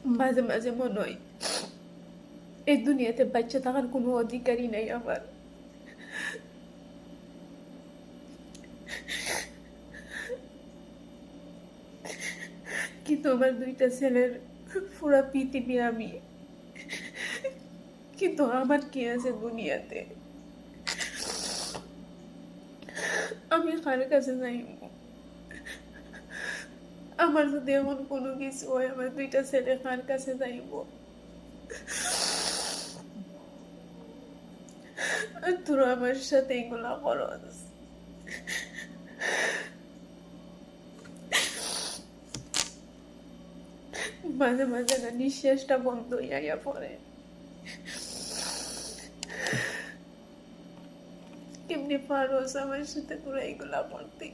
মাঝে মাঝে মনে হয় এই দুনিয়াতে বাচ্চা থাকার কোনো অধিকারই নাই আমার। কিন্তু আমার দুইটা ছেলের পুরা পৃথিবী আমি। কিন্তু আমার কি আছে দুনিয়াতে? আমি কার কাছে যাইব? আমার যদি এমন কোনো কিছু হয়, আমার দুইটা ছেলে কার কাছে যাইব? আর তোরা আমার সাথে এগুলা করস। মাঝে মাঝে না নিঃশ্বাসটা বন্ধ হইয়া পড়ে। কেমনি পারোস আমার সাথে তোরা এগুলা করতে?